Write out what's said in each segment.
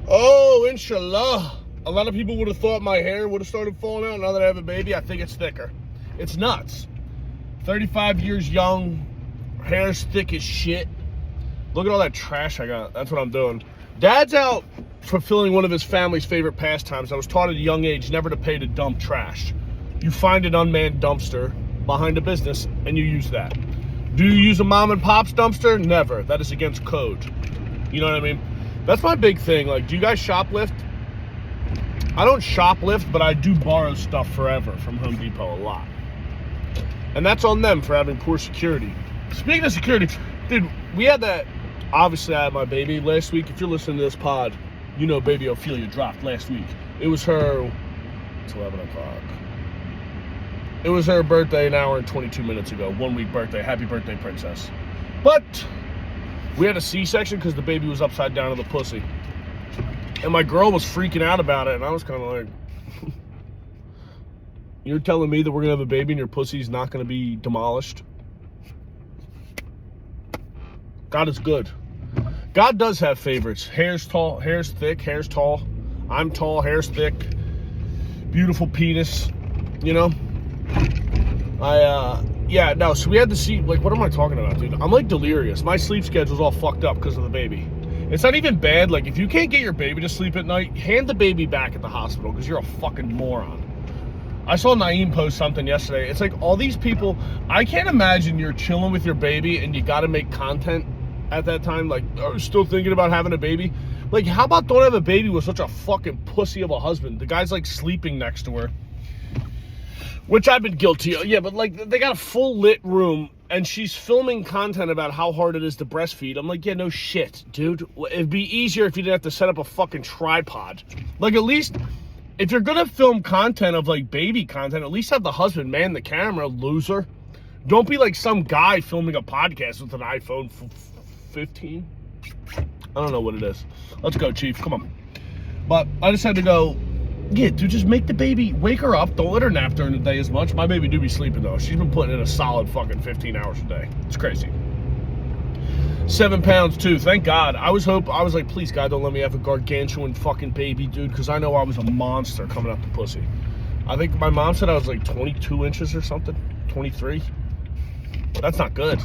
Oh, inshallah. A lot of people would have thought my hair would have started falling out now that I have a baby. I think it's thicker. It's nuts. 35 years young, hair's thick as shit. Look at all that trash I got. That's what I'm doing. Dad's out fulfilling one of his family's favorite pastimes. I was taught at a young age never to pay to dump trash. You find an unmanned dumpster behind a business and you use that. Do you use a mom and pop's dumpster? Never. That is against code. You know what I mean? That's my big thing. Like, do you guys shoplift? I don't shoplift, but I do borrow stuff forever from Home Depot a lot. And that's on them for having poor security. Speaking of security, dude, we had that. Obviously, I had my baby last week. If you're listening to this pod, you know baby Ophelia dropped last week. It was her, it's 11 o'clock. It was her birthday an hour and 22 minutes ago. 1 week birthday. Happy birthday, princess. But we had a C-section because the baby was upside down in the pussy. And my girl was freaking out about it. And I was kind of like, you're telling me that we're going to have a baby and your pussy's not going to be demolished? God is good. God does have favorites. Hair's tall, hair's thick, hair's tall. I'm tall, hair's thick. Beautiful penis, you know? Yeah, no, so we had to see, like, what am I talking about, dude? I'm, like, delirious. My sleep schedule's all fucked up because of the baby. It's not even bad. Like, if you can't get your baby to sleep at night, hand the baby back at the hospital because you're a fucking moron. I saw Naeem post something yesterday. It's like all these people, I can't imagine you're chilling with your baby and you got to make content at that time. Like, are you still thinking about having a baby? Like, how about don't have a baby with such a fucking pussy of a husband? The guy's, like, sleeping next to her. Which I've been guilty of. Yeah, but, like, they got a full lit room, and she's filming content about how hard it is to breastfeed. I'm like, yeah, no shit, dude. It'd be easier if you didn't have to set up a fucking tripod. Like, at least, if you're gonna film content of, like, baby content, at least have the husband man the camera, loser. Don't be like some guy filming a podcast with an iPhone 15. I don't know what it is. Let's go, Chief. Come on. But I just had to go, yeah, dude, just make the baby, wake her up. Don't let her nap during the day as much. My baby do be sleeping, though. She's been putting in a solid fucking 15 hours a day. It's crazy. 7 pounds, too. Thank God. I was like, please, God, don't let me have a gargantuan fucking baby, dude, because I know I was a monster coming out the pussy. I think my mom said I was like 22 inches or something. 23. That's not good.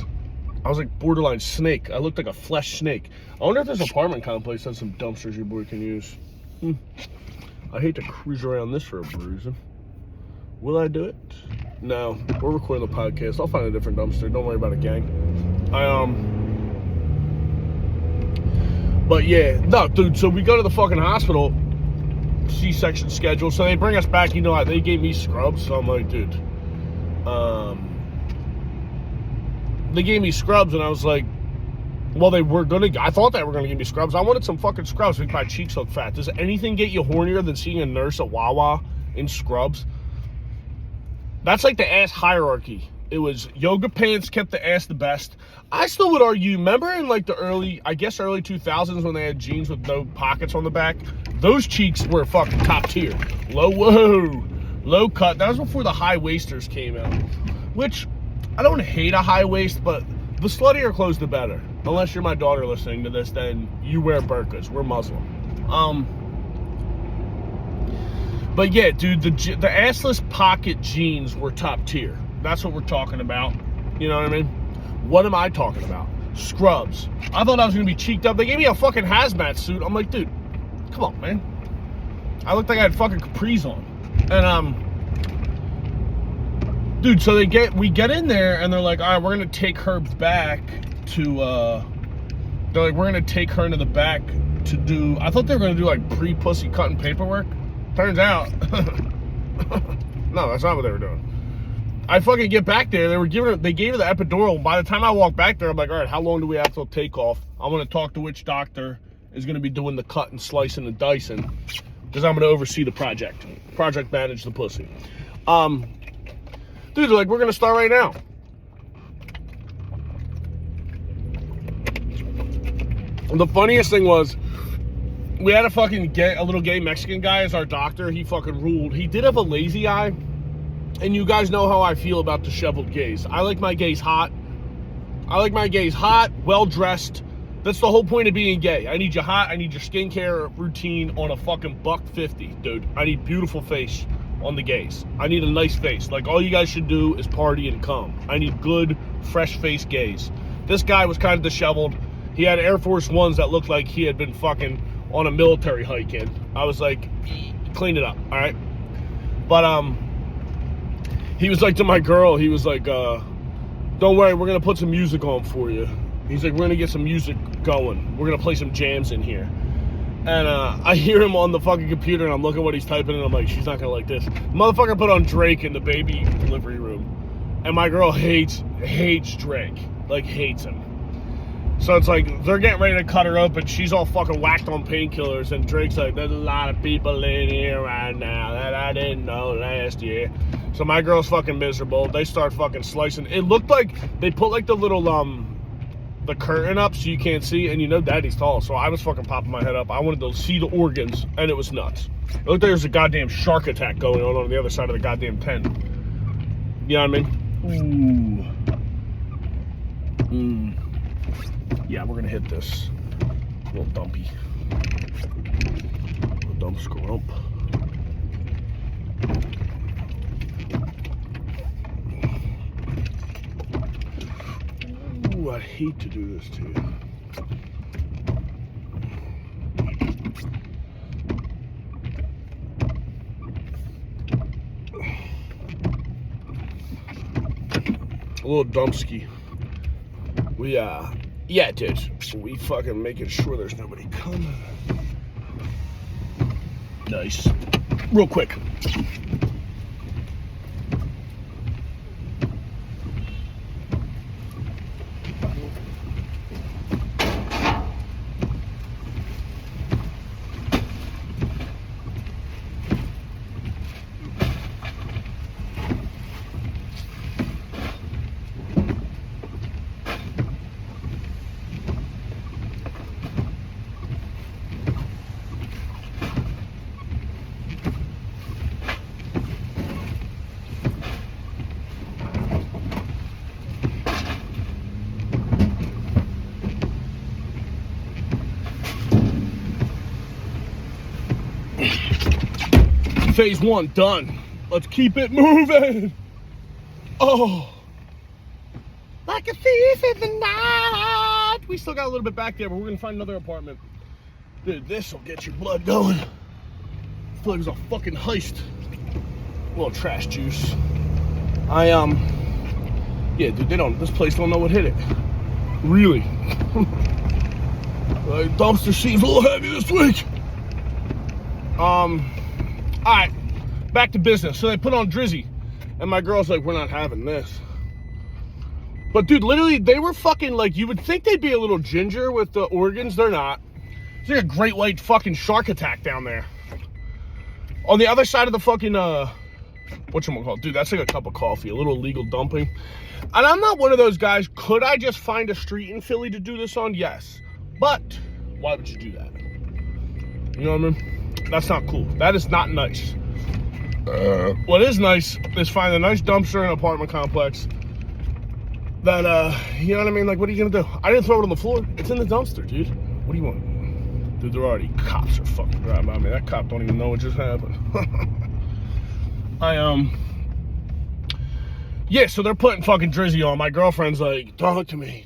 I was like borderline snake. I looked like a flesh snake. I wonder if this apartment complex has some dumpsters your boy can use. I hate to cruise around this for a reason. Will I do it? No. We're recording the podcast. I'll find a different dumpster. Don't worry about it, gang. But yeah. No, dude. So we go to the fucking hospital. C-section schedule. So they bring us back. You know, they gave me scrubs. So I'm like, dude. They gave me scrubs, and I was like, well, I thought they were gonna give me scrubs. I wanted some fucking scrubs to make my cheeks look fat. Does anything get you hornier than seeing a nurse at Wawa in scrubs? That's like the ass hierarchy. It was yoga pants kept the ass the best. I still would argue, remember in like the early 2000s when they had jeans with no pockets on the back? Those cheeks were fucking top tier. Low cut. That was before the high waisters came out. Which, I don't hate a high waist, but the sluttier clothes, the better. Unless you're my daughter listening to this, then you wear burqas. We're Muslim. But yeah, dude, the assless pocket jeans were top tier. That's what we're talking about. You know what I mean? What am I talking about? Scrubs. I thought I was going to be cheeked up. They gave me a fucking hazmat suit. I'm like, dude, come on, man. I looked like I had fucking capris on. And, dude, so we get in there, and they're like, all right, we're going to take her back to, they're like, we're going to take her into the back to do, I thought they were going to do, like, pre-pussy cutting paperwork. Turns out, no, that's not what they were doing. I fucking get back there, they gave her the epidural. By the time I walk back there, I'm like, all right, how long do we have till takeoff? I want to talk to which doctor is going to be doing the cut and slicing and dicing, because I'm going to oversee the project manage the pussy. Dude, they're like, we're going to start right now. The funniest thing was, we had a little gay Mexican guy as our doctor. He fucking ruled. He did have a lazy eye. And you guys know how I feel about disheveled gays. I like my gays hot. Well-dressed, That's the whole point of being gay. I need you hot. I need your skincare routine on a fucking $150, dude. I need beautiful face on the gays. I need a nice face. Like, all you guys should do is party and come. I need good, fresh-faced gays. This guy was kind of disheveled. He had Air Force Ones that looked like he had been fucking on a military hike in. I was like, clean it up, all right? But, he was like to my girl, he was like, don't worry, we're going to put some music on for you. He's like, we're going to get some music going. We're going to play some jams in here. And I hear him on the fucking computer, and I'm looking at what he's typing, and I'm like, she's not going to like this. Motherfucker put on Drake in the baby delivery room. And my girl hates Drake. Like, hates him. So it's like, they're getting ready to cut her up, and she's all fucking whacked on painkillers, and Drake's like, there's a lot of people in here right now that I didn't know last year. So my girl's fucking miserable. They start fucking slicing. It looked like they put like the little, the curtain up so you can't see, and you know daddy's tall, so I was fucking popping my head up. I wanted to see the organs, and it was nuts. It looked like there was a goddamn shark attack going on the other side of the goddamn tent. You know what I mean? Ooh. Yeah, we're gonna hit this. Little dumpy. Little dump scrump. Ooh, I hate to do this to you. A little dumpski. Yeah, dude. We fucking making sure there's nobody coming. Nice. Real quick. Phase 1 done. Let's keep it moving. Oh, like a thief in the night. We still got a little bit back there, but we're gonna find another apartment. Dude, this will get your blood going. I feel like it was a fucking heist. A little trash juice. Yeah, dude, this place don't know what hit it. Really. Like, dumpster seems a little heavy this week. Alright, back to business. So they put on Drizzy, and my girl's like, we're not having this. But dude, literally, they were fucking like, you would think they'd be a little ginger with the organs. They're not. It's like a great white fucking shark attack down there. On the other side of the fucking, whatchamacallit, dude, that's like a cup of coffee, a little illegal dumping. And I'm not one of those guys. Could I just find a street in Philly to do this on? Yes. But why would you do that? You know what I mean? That's not cool. That is not nice. What is nice is find a nice dumpster in an apartment complex that, you know what I mean? Like, what are you gonna do? I didn't throw it on the floor. It's in the dumpster, dude. What do you want? Dude, they're already, cops are fucking driving by me. That cop don't even know what just happened. Yeah, so they're putting fucking Drizzy on. My girlfriend's like, talk to me.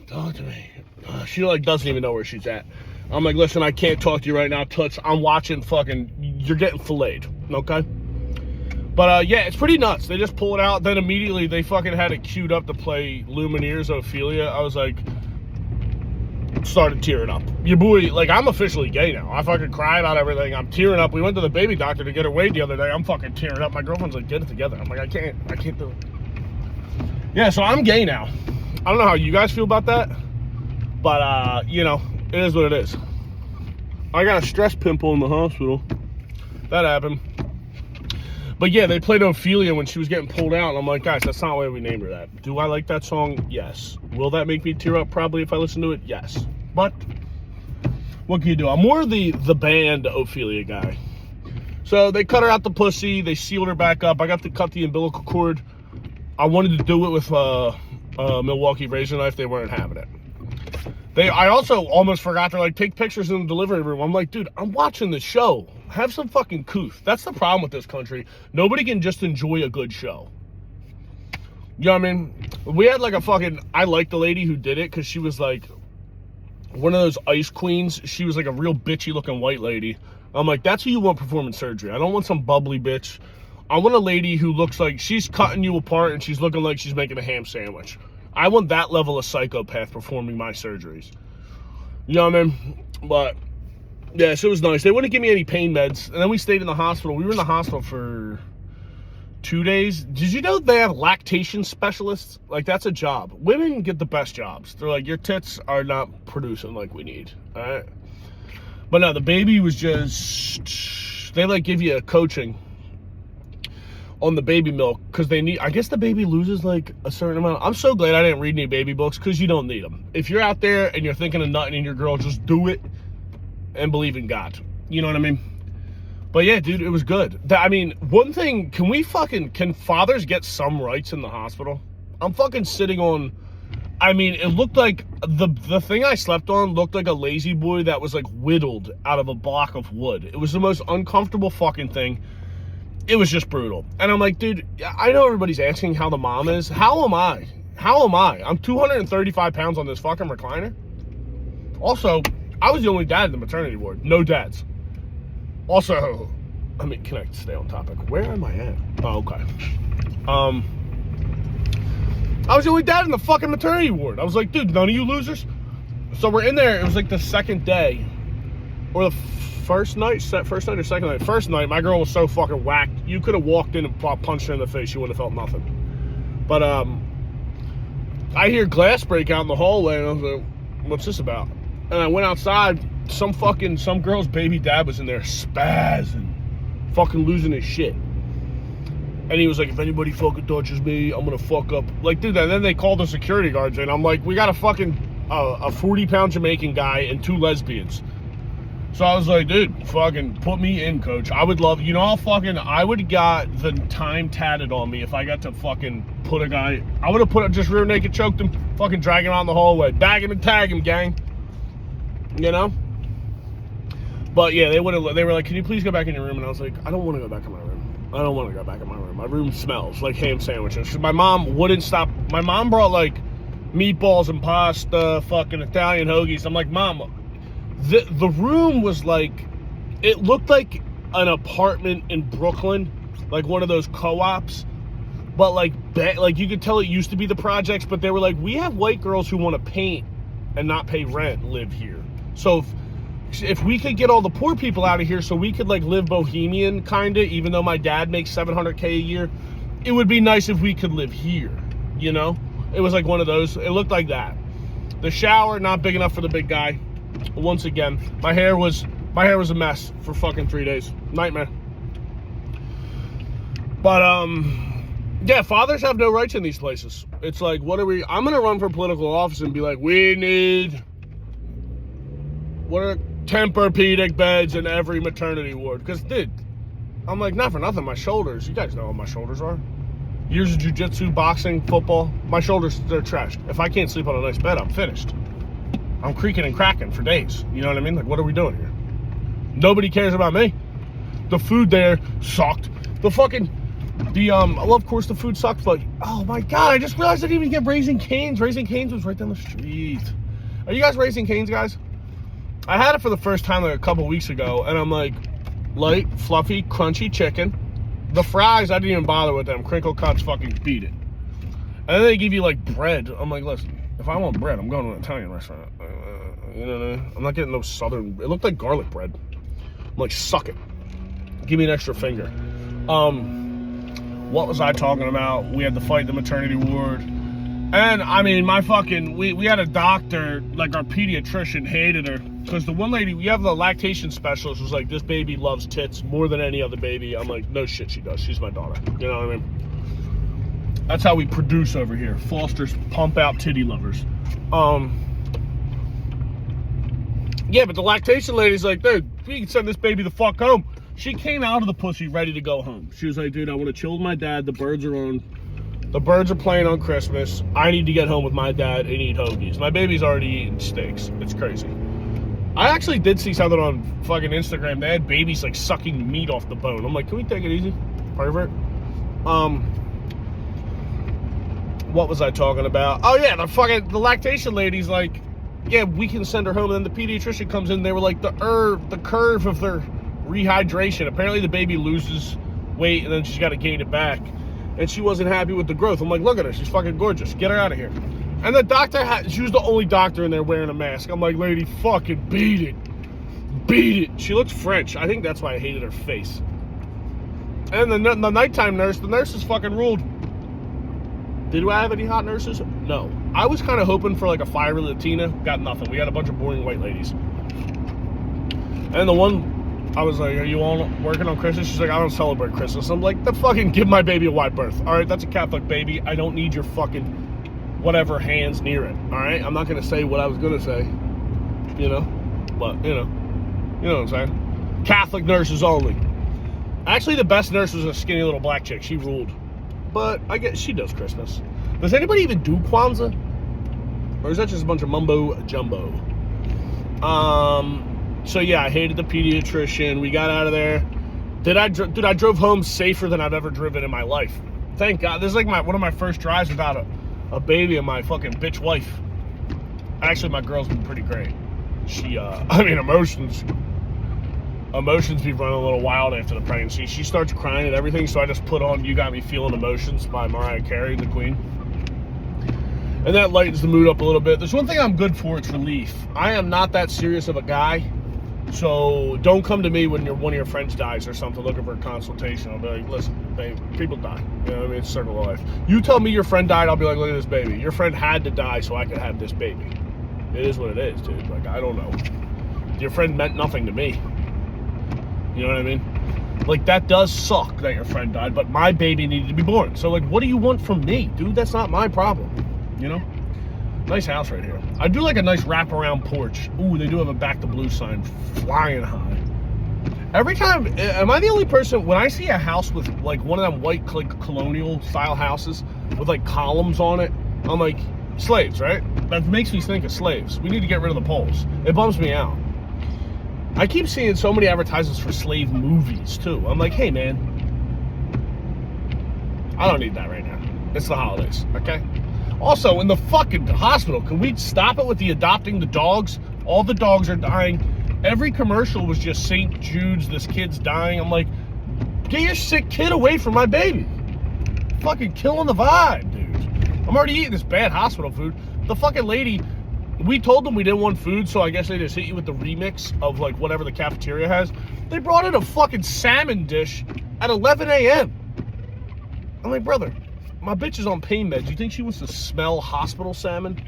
She like doesn't even know where she's at. I'm like, listen, I can't talk to you right now, Toots. I'm watching fucking, you're getting filleted, okay? But, yeah, it's pretty nuts. They just pull it out. Then immediately they fucking had it queued up to play Lumineers Ophelia. I was like, started tearing up. Your boy, like, I'm officially gay now. I fucking cry about everything. I'm tearing up. We went to the baby doctor to get her weighed the other day. I'm fucking tearing up. My girlfriend's like, get it together. I'm like, I can't do it. Yeah, so I'm gay now. I don't know how you guys feel about that. But, you know, it is what it is. I got a stress pimple in the hospital. That happened. But yeah, they played Ophelia when she was getting pulled out. And I'm like, guys, that's not why we named her that. Do I like that song? Yes. Will that make me tear up? Probably if I listen to it? Yes. But what can you do? I'm more the band Ophelia guy. So they cut her out the pussy. They sealed her back up. I got to cut the umbilical cord. I wanted to do it with a Milwaukee razor knife. They weren't having it. I also almost forgot to like take pictures in the delivery room. I'm like, dude, I'm watching the show. Have some fucking couth. That's the problem with this country. Nobody can just enjoy a good show. You know what I mean? We had like a fucking, I liked the lady who did it because she was like one of those ice queens. She was like a real bitchy looking white lady. I'm like, that's who you want performing surgery. I don't want some bubbly bitch. I want a lady who looks like she's cutting you apart and she's looking like she's making a ham sandwich. I want that level of psychopath performing my surgeries. You know what I mean? But, yeah, so it was nice. They wouldn't give me any pain meds. And then we stayed in the hospital. We were in the hospital for 2 days. Did you know they have lactation specialists? Like, that's a job. Women get the best jobs. They're like, your tits are not producing like we need. All right? But no, the baby was just, they like give you a coaching on the baby milk because they need, I guess the baby loses like a certain amount. I'm so glad I didn't read any baby books because you don't need them. If you're out there and you're thinking of nutting in your girl, just do it and believe in God. You know what I mean? But yeah, dude, it was good. I mean, one thing, can fathers get some rights in the hospital? I'm fucking sitting on, I mean, it looked like the thing I slept on looked like a lazy boy that was like whittled out of a block of wood. It was the most uncomfortable fucking thing. It was just brutal. And I'm like, dude, I know everybody's asking how the mom is. How am I? How am I? I'm 235 pounds on this fucking recliner. Also, I was the only dad in the maternity ward. No dads. Also, I mean, can I stay on topic? Where am I at? Oh, okay. I was the only dad in the fucking maternity ward. I was like, dude, none of you losers. So we're in there. It was like the second day. Or the first night or second night? First night, my girl was so fucking whacked. You could have walked in and punched her in the face. She wouldn't have felt nothing. But I hear glass break out in the hallway, and I was like, what's this about? And I went outside. Some girl's baby dad was in there spazzing, fucking losing his shit. And he was like, if anybody fucking touches me, I'm gonna fuck up. Like, dude, and then they called the security guards in. I'm like, we got a fucking, a 40-pound Jamaican guy and 2 lesbians. So I was like, dude, fucking put me in, coach. I would love, you know how fucking, I would got the time tatted on me if I got to fucking put a guy, I would have just rear naked choked him, fucking drag him out in the hallway, bag him and tag him, gang. You know? But yeah, they were like, can you please go back in your room? And I was like, I don't want to go back in my room. I don't want to go back in my room. My room smells like ham sandwiches. My mom wouldn't stop. My mom brought like meatballs and pasta, fucking Italian hoagies. I'm like, Mom, the room was like, it looked like an apartment in Brooklyn, like one of those co-ops, but like you could tell it used to be the projects, but they were like, we have white girls who want to paint and not pay rent live here. So if we could get all the poor people out of here so we could like live bohemian kind of, even though my dad makes $700K a year, it would be nice if we could live here, you know? It was like one of those, it looked like that. The shower, not big enough for the big guy. Once again, my hair was a mess for fucking 3 days. Nightmare. But yeah, fathers have no rights in these places. It's like, I'm gonna run for political office and be like, we need Tempur-Pedic beds in every maternity ward. Because, dude, I'm like, not for nothing, my shoulders, you guys know what my shoulders are. Years of jiu-jitsu, boxing, football, my shoulders, they're trashed. If I can't sleep on a nice bed, I'm finished. I'm creaking and cracking for days. You know what I mean? Like, what are we doing here? Nobody cares about me. The food there sucked. Well, of course the food sucked, but, oh my God, I just realized I didn't even get Raising Cane's. Raising Cane's was right down the street. Are you guys Raising Cane's, guys? I had it for the first time like a couple weeks ago, and I'm like, light, fluffy, crunchy chicken. The fries, I didn't even bother with them. Crinkle cuts fucking beat it. And then they give you like bread. I'm like, listen, if I want bread, I'm going to an Italian restaurant. You know what I mean? I'm not getting no southern, it looked like garlic bread. I'm like, suck it. Give me an extra finger. What was I talking about? We had to fight the maternity ward. And, I mean, we had a doctor, like our pediatrician hated her. Because the one lady, we have the lactation specialist, was like, this baby loves tits more than any other baby. I'm like, no shit she does. She's my daughter. You know what I mean? That's how we produce over here. Foster's pump out titty lovers. Yeah, but the lactation lady's like, dude, we can send this baby the fuck home. She came out of the pussy ready to go home. She was like, dude, I want to chill with my dad. The birds are on. The birds are playing on Christmas. I need to get home with my dad and eat hoagies. My baby's already eating steaks. It's crazy. I actually did see something on fucking Instagram. They had babies like sucking meat off the bone. I'm like, can we take it easy? Pervert. What was I talking about? Oh yeah, the lactation lady's like, yeah, we can send her home. And then the pediatrician comes in. They were like, the curve of their rehydration. Apparently the baby loses weight and then she's got to gain it back. And she wasn't happy with the growth. I'm like, look at her. She's fucking gorgeous. Get her out of here. And the doctor, she was the only doctor in there wearing a mask. I'm like, lady, fucking beat it. Beat it. She looks French. I think that's why I hated her face. And the nighttime nurse, the nurses fucking ruled. Did I have any hot nurses? No. I was kind of hoping for like a fiery Latina. Got nothing. We had a bunch of boring white ladies. And the one, I was like, are you all working on Christmas? She's like, I don't celebrate Christmas. I'm like, the fucking give my baby a wide berth. All right, that's a Catholic baby. I don't need your fucking whatever hands near it. All right, I'm not going to say what I was going to say, you know, but you know what I'm saying. Catholic nurses only. Actually, the best nurse was a skinny little black chick. She ruled. But I guess she does Christmas. Does anybody even do Kwanzaa? Or is that just a bunch of mumbo jumbo? So yeah, I hated the pediatrician. We got out of there. Dude, I drove home safer than I've ever driven in my life. Thank God. This is like one of my first drives without a baby and my fucking bitch wife. Actually, my girl's been pretty great. She, emotions be running a little wild after the pregnancy. She starts crying and everything, so I just put on You Got Me Feeling Emotions by Mariah Carey, the Queen. And that lightens the mood up a little bit. There's one thing I'm good for, it's relief. I am not that serious of a guy, so don't come to me when one of your friends dies or something looking for a consultation. I'll be like, listen, babe, people die. You know what I mean? It's a circle of life. You tell me your friend died, I'll be like, look at this baby. Your friend had to die so I could have this baby. It is what it is, dude. Like, I don't know. Your friend meant nothing to me. You know what I mean? Like, that does suck that your friend died, but my baby needed to be born. So, like, what do you want from me? Dude, that's not my problem. You know? Nice house right here. I do like a nice wraparound porch. Ooh, they do have a Back to Blue sign flying high. Every time, am I the only person, when I see a house with, like, one of them white, like, colonial-style houses with, like, columns on it, I'm like, slaves, right? That makes me think of slaves. We need to get rid of the poles. It bums me out. I keep seeing so many advertisements for slave movies, too. I'm like, hey, man, I don't need that right now. It's the holidays, okay? Also, in the fucking hospital, can we stop it with the adopting the dogs? All the dogs are dying. Every commercial was just St. Jude's, this kid's dying. I'm like, get your sick kid away from my baby. Fucking killing the vibe, dude. I'm already eating this bad hospital food. The fucking lady... We told them we didn't want food, so I guess they just hit you with the remix of, like, whatever the cafeteria has. They brought in a fucking salmon dish at 11 a.m. I'm like, brother, my bitch is on pain meds. You think she wants to smell hospital salmon?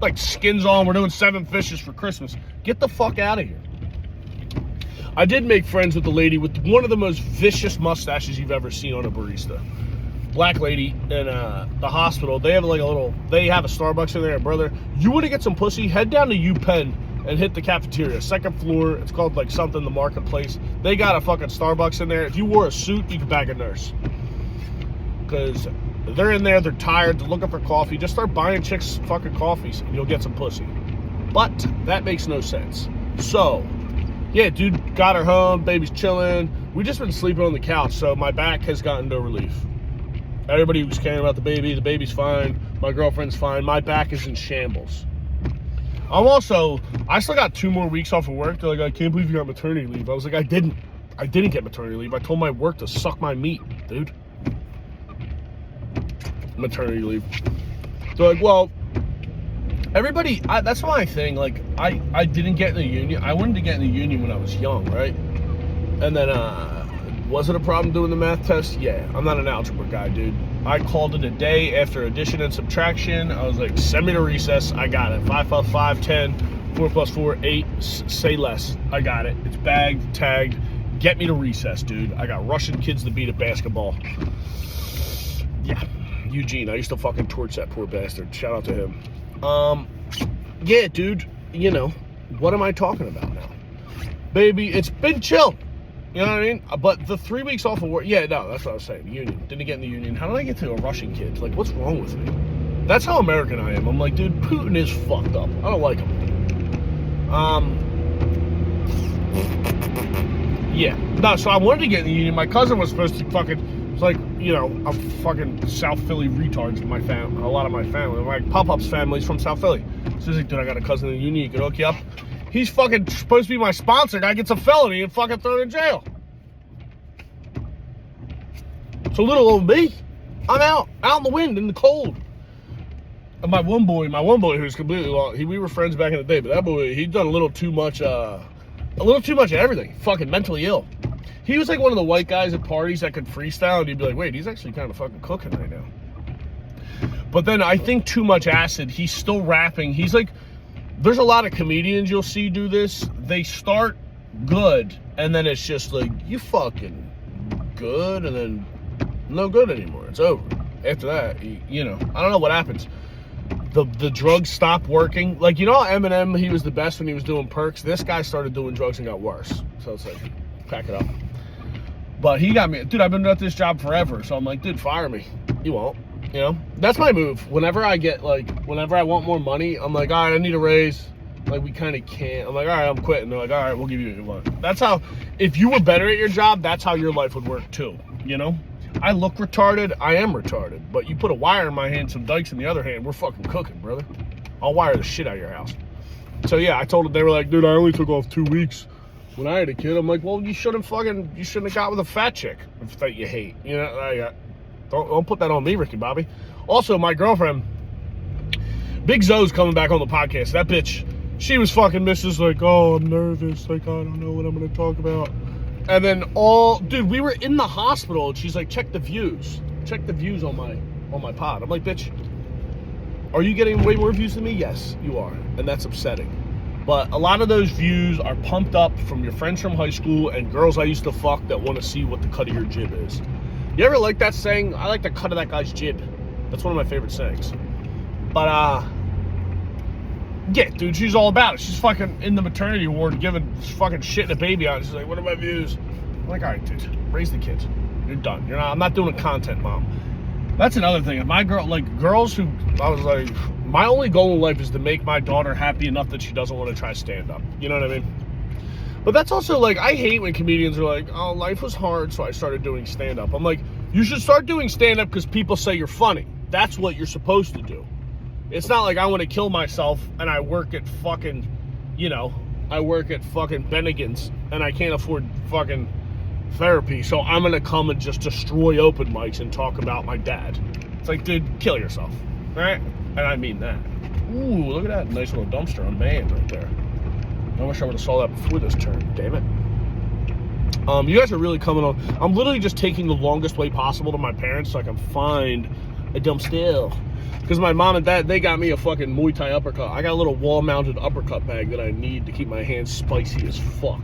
Like, skins on, we're doing 7 fishes for Christmas. Get the fuck out of here. I did make friends with the lady with one of the most vicious mustaches you've ever seen on a barista. Black lady in the hospital. They have like they have a Starbucks in there, brother. You want to get some pussy? Head down to UPenn and hit the cafeteria, 2nd floor. It's called like something the Marketplace. They got a fucking Starbucks in there. If you wore a suit, you could bag a nurse. Because they're in there, they're tired, they're looking for coffee. Just start buying chicks fucking coffees and you'll get some pussy. But that makes no sense. So, yeah, dude got her home, baby's chilling. We just been sleeping on the couch, so my back has gotten no relief. Everybody was caring about the baby's fine, my girlfriend's fine, my back is in shambles. I still got 2 more weeks off of work. They're like, I can't believe you got maternity leave. I was like, I didn't get maternity leave. I told my work to suck my meat, dude. Maternity leave. They're like, well, everybody, that's my thing. Like, I didn't get in the union. I wanted to get in the union when I was young, right? And then, was it a problem doing the math test? Yeah, I'm not an algebra guy, dude. I called it a day after addition and subtraction. I was like, send me to recess. I got it. 5 plus 5, 10. 4 plus 4, 8. Say less. I got it. It's bagged, tagged. Get me to recess, dude. I got Russian kids to beat at basketball. Yeah, Eugene. I used to fucking torch that poor bastard. Shout out to him. Yeah, dude. You know, what am I talking about now? Baby, it's been chill. You know what I mean? But the 3 weeks off of work, yeah, no, that's what I was saying. The union. Didn't get in the union. How did I get to a Russian kid? Like, what's wrong with me? That's how American I am. I'm like, dude, Putin is fucked up. I don't like him. Yeah. No, so I wanted to get in the union. My cousin was supposed to fucking, it's like, you know, a fucking South Philly retards in my family. A lot of my family. My Pop-Up's family's from South Philly. So he's like, dude, I got a cousin in the union. He can hook you up. He's fucking supposed to be my sponsor. Guy gets a felony and fucking thrown in jail. So little old me, I'm out in the wind, in the cold. And my one boy who's completely lost, we were friends back in the day, but that boy, he'd done a little too much of everything. Fucking mentally ill. He was like one of the white guys at parties that could freestyle, and you'd be like, wait, he's actually kind of fucking cooking right now. But then I think too much acid, he's still rapping. He's like, there's a lot of comedians you'll see do this. They start good, and then it's just like, you fucking good, and then no good anymore. It's over. After that, you know, I don't know what happens. The drugs stop working. Like, you know how Eminem, he was the best when he was doing perks? This guy started doing drugs and got worse. So it's like, pack it up. But he got me, dude, I've been at this job forever. So I'm like, dude, fire me. You won't. You know, that's my move. Whenever I want more money, I'm like, all right, I need a raise. Like, we kind of can't. I'm like, all right, I'm quitting. They're like, all right, we'll give you what you want. That's how, if you were better at your job, that's how your life would work too. You know, I look retarded. I am retarded. But you put a wire in my hand, some dikes in the other hand, we're fucking cooking, brother. I'll wire the shit out of your house. So yeah, I told them, they were like, dude, I only took off 2 weeks when I had a kid. I'm like, well, you shouldn't have got with a fat chick that you hate. You know, Don't put that on me, Ricky Bobby. Also, my girlfriend, Big Zoe's coming back on the podcast. That bitch, she was fucking Mrs. like, oh, I'm nervous. Like, I don't know what I'm going to talk about. And then dude, we were in the hospital, and she's like, check the views. Check the views on my pod. I'm like, bitch, are you getting way more views than me? Yes, you are. And that's upsetting. But a lot of those views are pumped up from your friends from high school and girls I used to fuck that want to see what the cut of your jib is. You ever like that saying? I like the cut of that guy's jib. That's one of my favorite sayings. But, yeah, dude, she's all about it. She's fucking in the maternity ward giving fucking shit to baby on. She's like, what are my views? I'm like, all right, dude, raise the kids. You're done. I'm not doing a content mom. That's another thing. My girl, like, girls who, I was like, my only goal in life is to make my daughter happy enough that she doesn't want to try stand up. You know what I mean? But that's also, like, I hate when comedians are like, oh, life was hard, so I started doing stand-up. I'm like, you should start doing stand-up because people say you're funny. That's what you're supposed to do. It's not like I want to kill myself and I work at fucking, you know, I work at fucking Bennigan's and I can't afford fucking therapy, so I'm going to come and just destroy open mics and talk about my dad. It's like, dude, kill yourself, all right? And I mean that. Ooh, look at that nice little dumpster on man right there. I wish I would have saw that before this turn. Damn it. You guys are really coming on. I'm literally just taking the longest way possible to my parents so I can find a dumpster. Because my mom and dad, they got me a fucking Muay Thai uppercut. I got a little wall-mounted uppercut bag that I need to keep my hands spicy as fuck.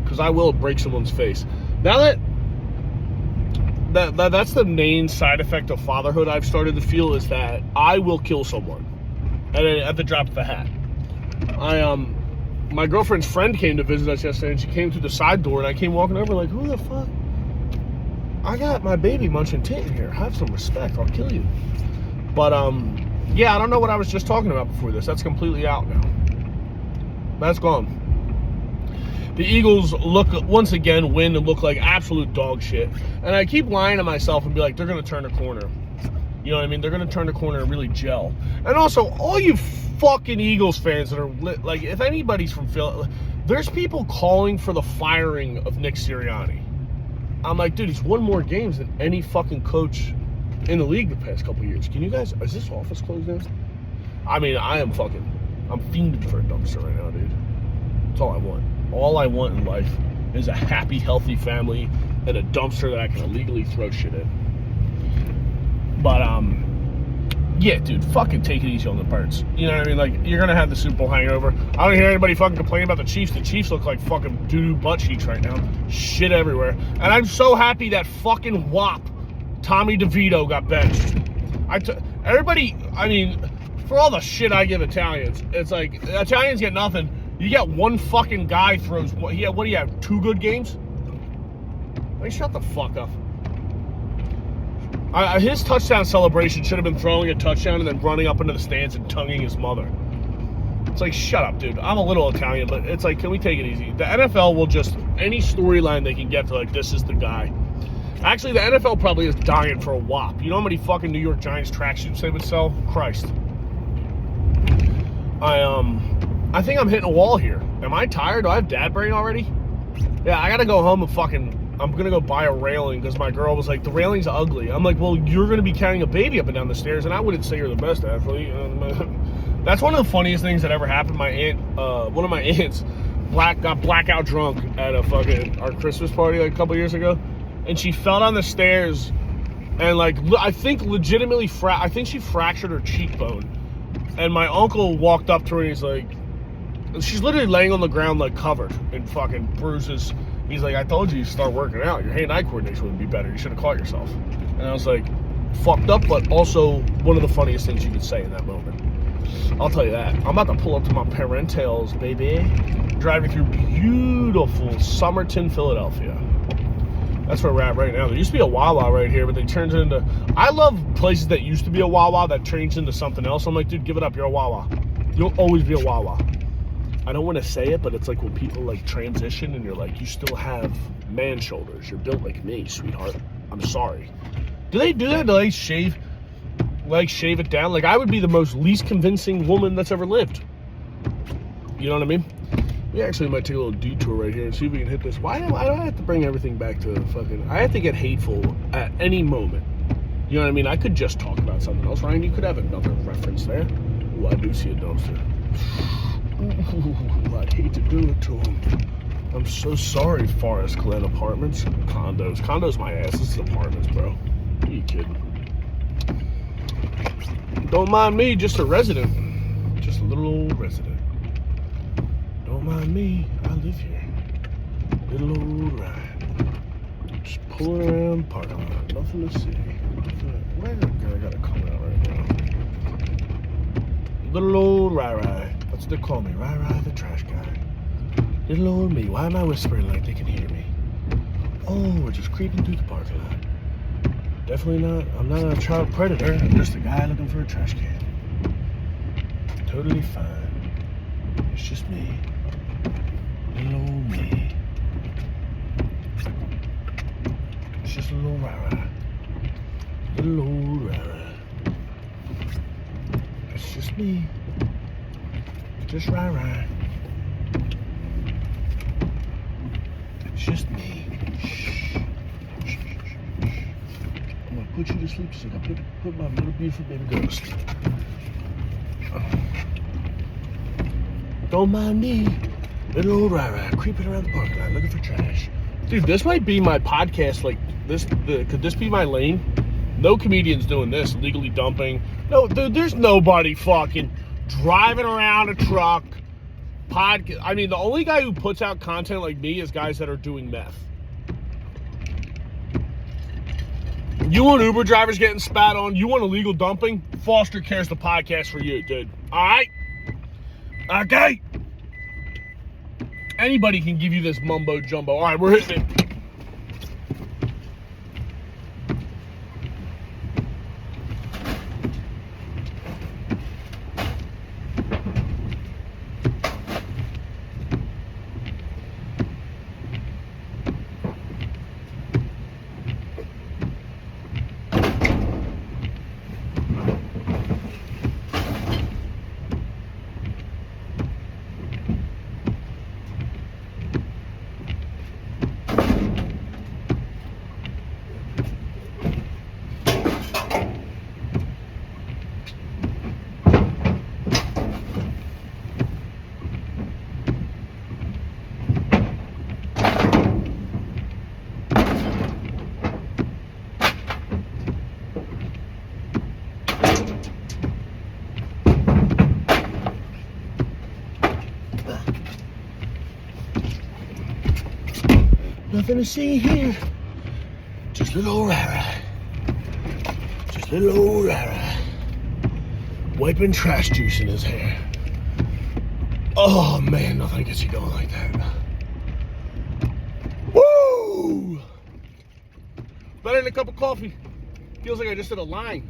Because I will break someone's face. Now that's the main side effect of fatherhood I've started to feel, is that I will kill someone at the drop of a hat. My girlfriend's friend came to visit us yesterday, and she came through the side door, and I came walking over like, who the fuck? I got my baby munching tit in here. Have some respect. I'll kill you. But, yeah, I don't know what I was just talking about before this. That's completely out now. That's gone. The Eagles once again win and look like absolute dog shit. And I keep lying to myself and be like, they're going to turn a corner. You know what I mean? They're going to turn the corner and really gel. And also, all you fucking Eagles fans that are like, if anybody's from Philly, there's people calling for the firing of Nick Sirianni. I'm like, dude, he's won more games than any fucking coach in the league the past couple years. Can you guys, is this office closed down? I mean, I'm fiending for a dumpster right now, dude. That's all I want. All I want in life is a happy, healthy family and a dumpster that I can illegally throw shit in. But, yeah, dude, fucking take it easy on the birds. You know what I mean? Like, you're going to have the Super Bowl hangover. I don't hear anybody fucking complaining about the Chiefs. The Chiefs look like fucking doo-doo butt cheeks right now. Shit everywhere. And I'm so happy that fucking wop, Tommy DeVito, got benched. Everybody, I mean, for all the shit I give Italians, it's like, Italians get nothing. You got one fucking guy throws, what do you have, 2 good games? Like, shut the fuck up. His touchdown celebration should have been throwing a touchdown and then running up into the stands and tonguing his mother. It's like, shut up, dude. I'm a little Italian, but it's like, can we take it easy? The NFL will just, any storyline they can get to, like, this is the guy. Actually, the NFL probably is dying for a WAP. You know how many fucking New York Giants tracksuits they would sell? Christ. I think I'm hitting a wall here. Am I tired? Do I have dad brain already? Yeah, I gotta go home and I'm gonna go buy a railing because my girl was like, the railing's ugly. I'm like, well, you're gonna be carrying a baby up and down the stairs, and I wouldn't say you're the best athlete. That's one of the funniest things that ever happened. My aunt, one of my aunts, got blackout drunk at our Christmas party like a couple years ago, and she fell down the stairs, and like I think legitimately, I think she fractured her cheekbone. And my uncle walked up to her and he's like, she's literally laying on the ground like covered in fucking bruises. He's like, I told you to start working out. Your hand-eye coordination would be better. You should have caught yourself. And I was like, fucked up, but also one of the funniest things you could say in that moment. I'll tell you that. I'm about to pull up to my parentals, baby. Driving through beautiful Somerton, Philadelphia. That's where we're at right now. There used to be a Wawa right here, but they turned it into... I love places that used to be a Wawa that changed into something else. I'm like, dude, give it up. You're a Wawa. You'll always be a Wawa. I don't want to say it, but it's like when people like transition and you're like, you still have man shoulders. You're built like me, sweetheart. I'm sorry. Do they do that? Do they shave it down? Like, I would be the most least convincing woman that's ever lived. You know what I mean? We actually might take a little detour right here and see if we can hit this. Why do I have to bring everything back to fucking... I have to get hateful at any moment. You know what I mean? I could just talk about something else. Ryan, you could have another reference there. Ooh, I do see a dumpster. Ooh, I'd hate to do it to him. I'm so sorry, Forest Glen Apartments. Condos my ass. This is apartments, bro. Are you kidding? Don't mind me, just a resident. Just a little old resident. Don't mind me, I live here. Little old ride. Just pulling around parking lot. Nothing to see. Where's that guy? I gotta come out right now. Little old ride. That's what they call me. Ride the trash guy. Little old me. Why am I whispering like they can hear me? Oh, we're just creeping through the parking lot. Definitely not. I'm not a child predator. I'm just a guy looking for a trash can. Totally fine. It's just me. Little old me. It's just a little rah-rah. Little old rah-rah. It's just me. Just rah-rah. It's just me. Shh. I'm gonna put you to sleep so I can put my little beautiful baby girl to sleep. Don't mind me. Little old rah-rah creeping around the parking lot looking for trash. Dude, this might be my podcast. Like, could this be my lane? No comedian's doing this, legally dumping. No, dude, there's nobody fucking driving around a truck. I mean, the only guy who puts out content like me is guys that are doing meth. You want Uber drivers getting spat on? You want illegal dumping? Foster Care's the podcast for you, dude. All right? Okay. Anybody can give you this mumbo jumbo. All right, we're hitting it. Nothing to see here. Just little old rah-rah. Just little old rah-rah. Wiping trash juice in his hair. Oh, Oh man, nothing gets you going like that. Woo! Better than a cup of coffee. Feels like I just did a line.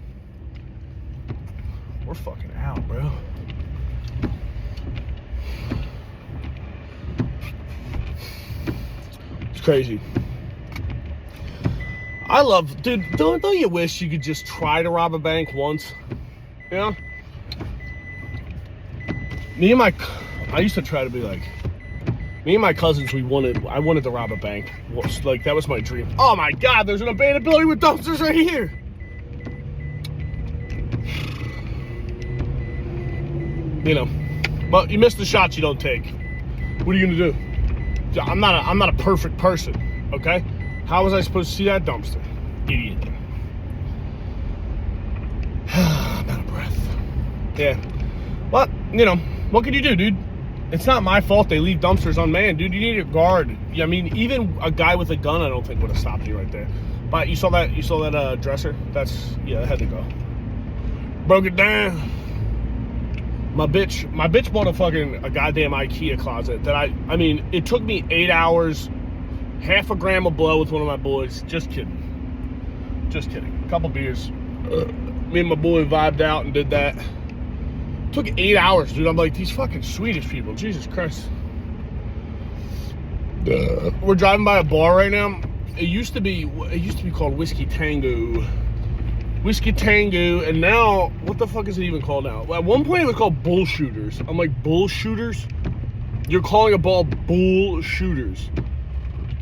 We're fucking out, bro. It's crazy. I love, dude, don't you wish you could just try to rob a bank once? You know? I used to try to be like, me and my cousins, I wanted to rob a bank. Like, that was my dream. Oh my God, there's an abandoned building with dumpsters right here. You know, but you miss the shots you don't take. What are you gonna do? I'm not a perfect person, okay? How was I supposed to see that dumpster? Idiot. I'm out of breath. Yeah. But, you know, what can you do, dude? It's not my fault they leave dumpsters unmanned, dude. You need a guard. I mean, even a guy with a gun, I don't think would have stopped you right there. But you saw that dresser? Yeah, it had to go. Broke it down. My bitch bought a goddamn IKEA closet that I mean, it took me 8 hours, half a gram of blow with one of my boys. Just kidding. Just kidding. A couple beers. Me and my boy vibed out and did that. Took 8 hours, dude. I'm like, these fucking Swedish people. Jesus Christ. We're driving by a bar right now. It used to be called Whiskey Tango. Whiskey Tango, and now, what the fuck is it even called now? At one point, it was called Bull Shooters. I'm like, Bull Shooters? You're calling a bar Bull Shooters.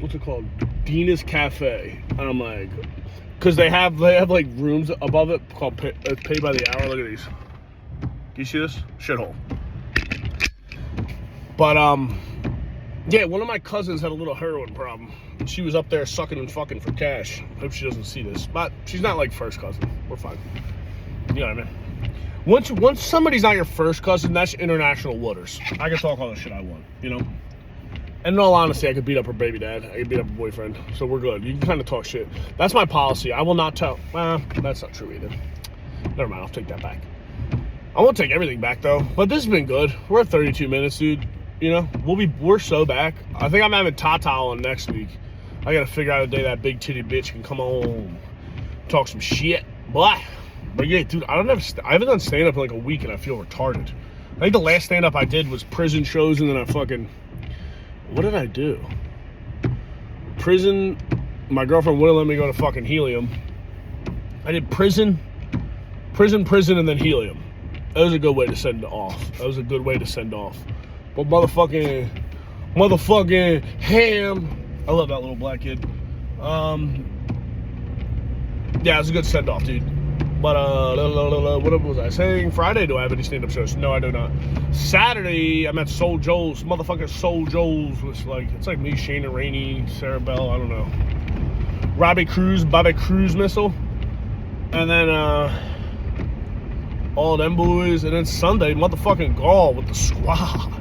What's it called? Dina's Cafe. And I'm like, because they have like rooms above it called pay by the hour. Look at these. Do you see this? Shithole. But, yeah, one of my cousins had a little heroin problem. She was up there sucking and fucking for cash. Hope she doesn't see this. But she's not like first cousin. We're fine. You know what I mean? Once somebody's not your first cousin, that's international waters. I can talk all the shit I want, you know? And in all honesty, I could beat up her baby dad. I could beat up her boyfriend. So we're good. You can kind of talk shit. That's my policy. I will not tell. Well, that's not true either. Never mind. I'll take that back. I won't take everything back, though. But this has been good. We're at 32 minutes, dude. You know, we're so back. I think I'm having Tata on next week. I gotta figure out a day that big titty bitch can come home, talk some shit. But yeah, dude, I haven't done stand up in like a week and I feel retarded. I think the last stand up I did was prison shows, and then what did I do? Prison. My girlfriend wouldn't let me go to fucking Helium. I did prison, and then Helium. That was a good way to send off. But motherfucking ham. I love that little black kid. Yeah, it's a good send off, dude. But what was I saying? Friday, do I have any stand up shows? No, I do not. Saturday, I'm at Soul Joel's. Motherfucking Soul Joel's was like, it's like me, Shayna Rainey, Sarah Bell, I don't know. Bobby Cruz missile. And then all them boys. And then Sunday, motherfucking Gall with the squad.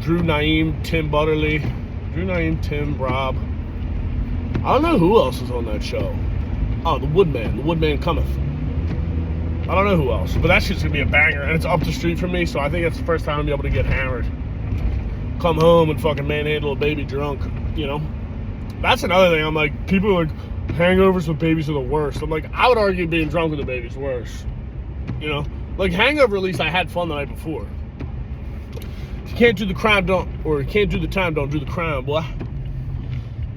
Drew Naeem, Tim Butterly. Tim, Rob. I don't know who else is on that show. Oh, the Woodman. The Woodman cometh. I don't know who else. But that shit's gonna be a banger. And it's up the street from me, so I think that's the first time I'll be able to get hammered. Come home and fucking manhandle a baby drunk, you know? That's another thing. I'm like, people are like, hangovers with babies are the worst. I'm like, I would argue being drunk with a baby's worse. You know? Like, hangover, at least I had fun the night before. You can't do the crime, you can't do the time, don't do the crime, boy.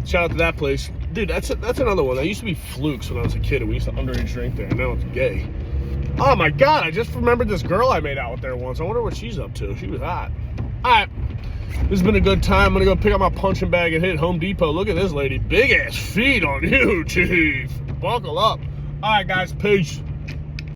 Shout out to that place. Dude, that's another one. That used to be Fluke's when I was a kid, and we used to underage drink there, and now it's gay. Oh my God, I just remembered this girl I made out with there once. I wonder what she's up to. She was hot. Alright, this has been a good time. I'm gonna go pick up my punching bag and hit Home Depot. Look at this lady. Big ass feet on you, chief. Buckle up. Alright guys, peace.